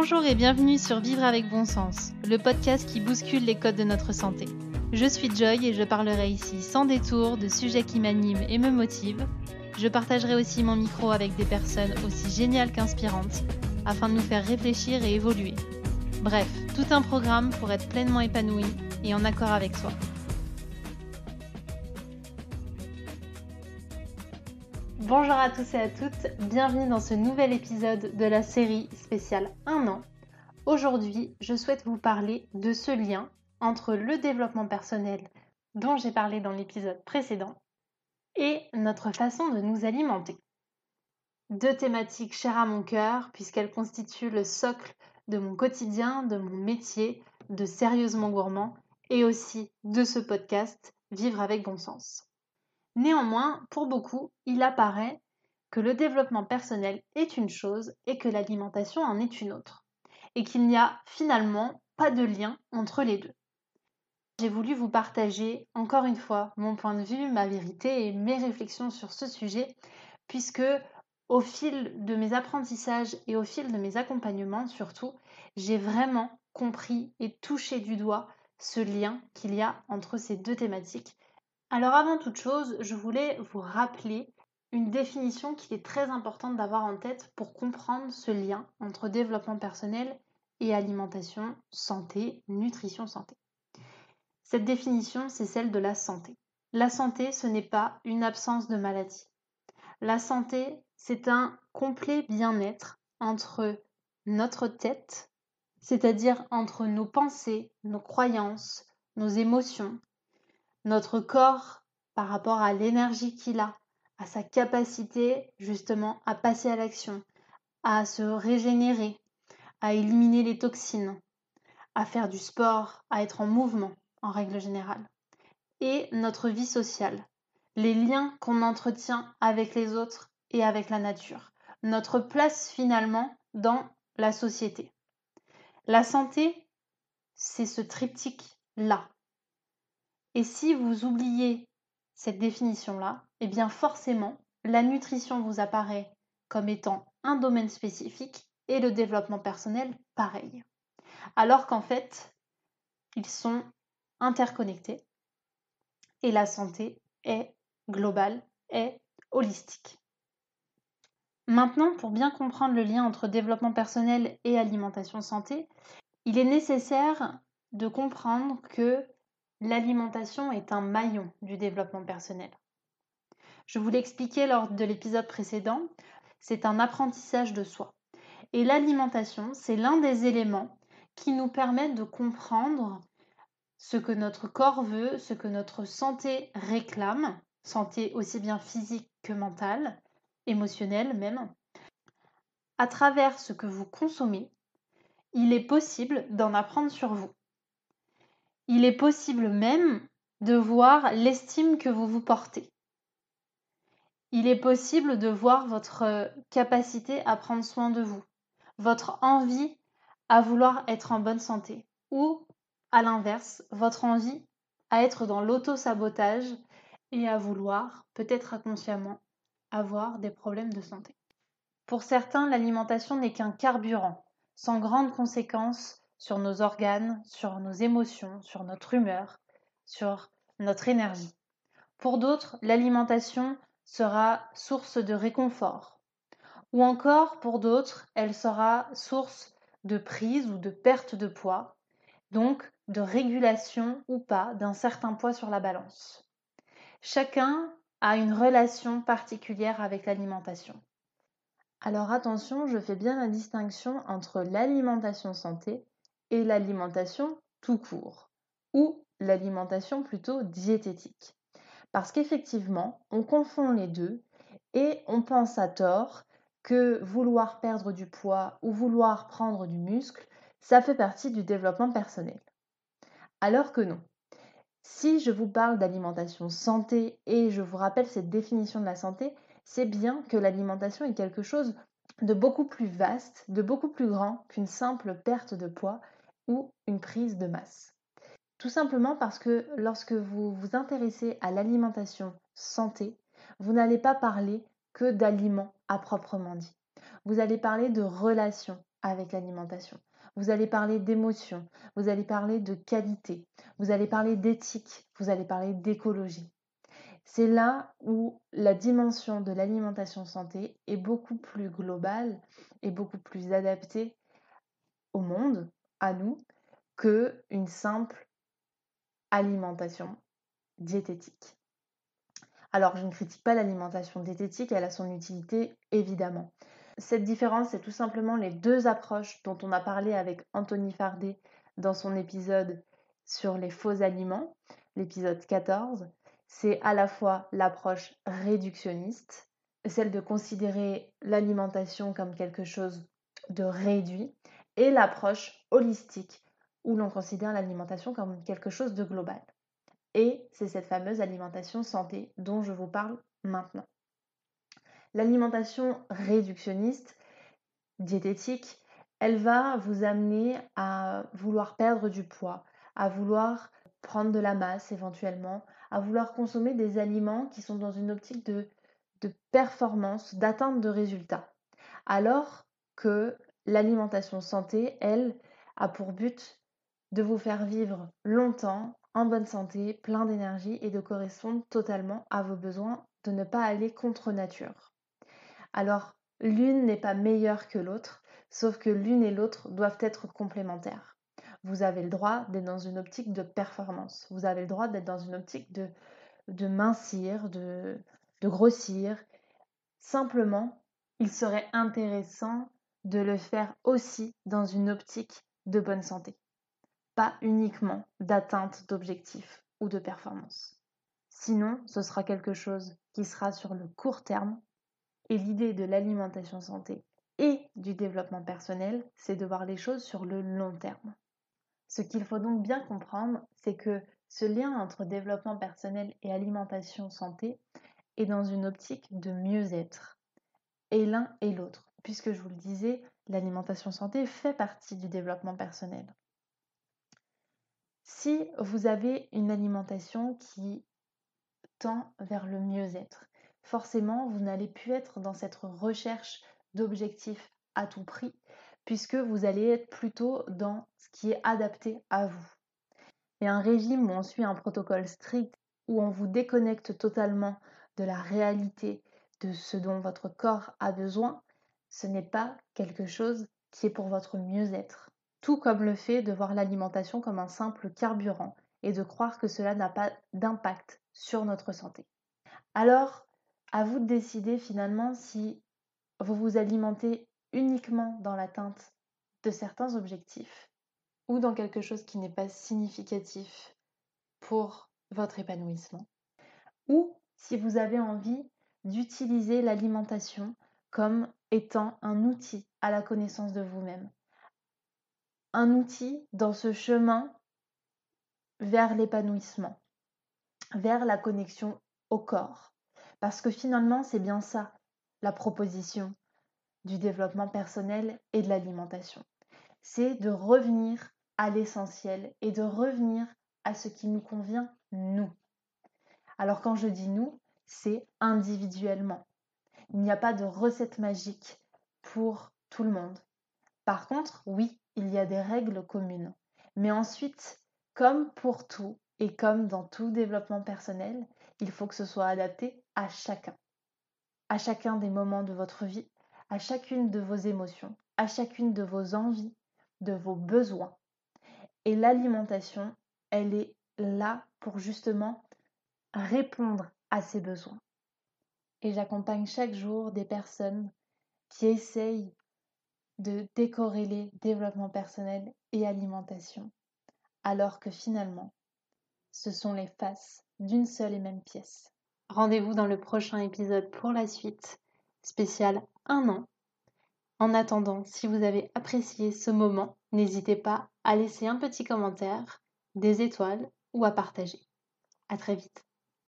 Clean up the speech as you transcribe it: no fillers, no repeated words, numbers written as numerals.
Bonjour et bienvenue sur Vivre avec bon sens, le podcast qui bouscule les codes de notre santé. Je suis Joy et je parlerai ici sans détour de sujets qui m'animent et me motivent. Je partagerai aussi mon micro avec des personnes aussi géniales qu'inspirantes afin de nous faire réfléchir et évoluer. Bref, tout un programme pour être pleinement épanoui et en accord avec soi. Bonjour à tous et à toutes, bienvenue dans ce nouvel épisode de la série spéciale 1 an. Aujourd'hui, je souhaite vous parler de ce lien entre le développement personnel dont j'ai parlé dans l'épisode précédent et notre façon de nous alimenter. Deux thématiques chères à mon cœur puisqu'elles constituent le socle de mon quotidien, de mon métier, de Sérieusement Gourmand et aussi de ce podcast Vivre avec bon sens. Néanmoins, pour beaucoup, il apparaît que le développement personnel est une chose et que l'alimentation en est une autre, et qu'il n'y a finalement pas de lien entre les deux. J'ai voulu vous partager encore une fois mon point de vue, ma vérité et mes réflexions sur ce sujet, puisque au fil de mes apprentissages et au fil de mes accompagnements surtout, j'ai vraiment compris et touché du doigt ce lien qu'il y a entre ces deux thématiques. Alors avant toute chose, je voulais vous rappeler une définition qu'il est très importante d'avoir en tête pour comprendre ce lien entre développement personnel et alimentation, santé, nutrition, santé. Cette définition, c'est celle de la santé. La santé, ce n'est pas une absence de maladie. La santé, c'est un complet bien-être entre notre tête, c'est-à-dire entre nos pensées, nos croyances, nos émotions, notre corps par rapport à l'énergie qu'il a, à sa capacité justement à passer à l'action, à se régénérer, à éliminer les toxines, à faire du sport, à être en mouvement en règle générale. Et notre vie sociale, les liens qu'on entretient avec les autres et avec la nature, notre place finalement dans la société. La santé, c'est ce triptyque-là. Et si vous oubliez cette définition-là, eh bien forcément, la nutrition vous apparaît comme étant un domaine spécifique et le développement personnel pareil. Alors qu'en fait, ils sont interconnectés et la santé est globale, est holistique. Maintenant, pour bien comprendre le lien entre développement personnel et alimentation santé, il est nécessaire de comprendre que l'alimentation est un maillon du développement personnel. Je vous l'ai expliqué lors de l'épisode précédent, c'est un apprentissage de soi. Et l'alimentation, c'est l'un des éléments qui nous permettent de comprendre ce que notre corps veut, ce que notre santé réclame, santé aussi bien physique que mentale, émotionnelle même. À travers ce que vous consommez, il est possible d'en apprendre sur vous. Il est possible même de voir l'estime que vous vous portez. Il est possible de voir votre capacité à prendre soin de vous, votre envie à vouloir être en bonne santé ou, à l'inverse, votre envie à être dans l'auto-sabotage et à vouloir, peut-être inconsciemment, avoir des problèmes de santé. Pour certains, l'alimentation n'est qu'un carburant, sans grandes conséquences sur nos organes, sur nos émotions, sur notre humeur, sur notre énergie. Pour d'autres, l'alimentation sera source de réconfort. Ou encore, pour d'autres, elle sera source de prise ou de perte de poids, donc de régulation ou pas d'un certain poids sur la balance. Chacun a une relation particulière avec l'alimentation. Alors attention, je fais bien la distinction entre l'alimentation santé et l'alimentation tout court, ou l'alimentation plutôt diététique. Parce qu'effectivement, on confond les deux et on pense à tort que vouloir perdre du poids ou vouloir prendre du muscle, ça fait partie du développement personnel. Alors que non. Si je vous parle d'alimentation santé et je vous rappelle cette définition de la santé, c'est bien que l'alimentation est quelque chose de beaucoup plus vaste, de beaucoup plus grand qu'une simple perte de poids ou une prise de masse. Tout simplement parce que lorsque vous vous intéressez à l'alimentation santé, vous n'allez pas parler que d'aliments à proprement dit. Vous allez parler de relations avec l'alimentation. Vous allez parler d'émotion, vous allez parler de qualité, vous allez parler d'éthique, vous allez parler d'écologie. C'est là où la dimension de l'alimentation santé est beaucoup plus globale et beaucoup plus adaptée au monde, à nous, qu'une simple alimentation diététique. Alors, je ne critique pas l'alimentation diététique, elle a son utilité évidemment. Cette différence, c'est tout simplement les deux approches dont on a parlé avec Anthony Fardet dans son épisode sur les faux aliments, l'épisode 14. C'est à la fois l'approche réductionniste, celle de considérer l'alimentation comme quelque chose de réduit, et l'approche holistique, où l'on considère l'alimentation comme quelque chose de global. Et c'est cette fameuse alimentation santé dont je vous parle maintenant. L'alimentation réductionniste, diététique, elle va vous amener à vouloir perdre du poids, à vouloir prendre de la masse éventuellement, à vouloir consommer des aliments qui sont dans une optique de performance, d'atteinte de résultats. Alors que l'alimentation santé, elle, a pour but de vous faire vivre longtemps, en bonne santé, plein d'énergie et de correspondre totalement à vos besoins, de ne pas aller contre nature. Alors, l'une n'est pas meilleure que l'autre, sauf que l'une et l'autre doivent être complémentaires. Vous avez le droit d'être dans une optique de performance. Vous avez le droit d'être dans une optique de mincir, de grossir. Simplement, il serait intéressant de le faire aussi dans une optique de bonne santé, pas uniquement d'atteinte d'objectifs ou de performance. Sinon, ce sera quelque chose qui sera sur le court terme. Et l'idée de l'alimentation santé et du développement personnel, c'est de voir les choses sur le long terme. Ce qu'il faut donc bien comprendre, c'est que ce lien entre développement personnel et alimentation santé est dans une optique de mieux-être, et l'un et l'autre. Puisque je vous le disais, l'alimentation santé fait partie du développement personnel. Si vous avez une alimentation qui tend vers le mieux-être, forcément, vous n'allez plus être dans cette recherche d'objectifs à tout prix, puisque vous allez être plutôt dans ce qui est adapté à vous. Et un régime où on suit un protocole strict, où on vous déconnecte totalement de la réalité de ce dont votre corps a besoin, ce n'est pas quelque chose qui est pour votre mieux-être. Tout comme le fait de voir l'alimentation comme un simple carburant et de croire que cela n'a pas d'impact sur notre santé. Alors, à vous de décider finalement si vous vous alimentez uniquement dans l'atteinte de certains objectifs ou dans quelque chose qui n'est pas significatif pour votre épanouissement. Ou si vous avez envie d'utiliser l'alimentation comme étant un outil à la connaissance de vous-même. Un outil dans ce chemin vers l'épanouissement, vers la connexion au corps. Parce que finalement, c'est bien ça, la proposition du développement personnel et de l'alimentation. C'est de revenir à l'essentiel et de revenir à ce qui nous convient, nous. Alors quand je dis nous, c'est individuellement. Il n'y a pas de recette magique pour tout le monde. Par contre, oui, il y a des règles communes. Mais ensuite, comme pour tout et comme dans tout développement personnel, il faut que ce soit adapté à chacun des moments de votre vie, à chacune de vos émotions, à chacune de vos envies, de vos besoins. Et l'alimentation, elle est là pour justement répondre à ces besoins. Et j'accompagne chaque jour des personnes qui essayent de décorréler développement personnel et alimentation, alors que finalement, ce sont les faces d'une seule et même pièce. Rendez-vous dans le prochain épisode pour la suite, spécial 1 an. En attendant, si vous avez apprécié ce moment, n'hésitez pas à laisser un petit commentaire, des étoiles ou à partager. À très vite.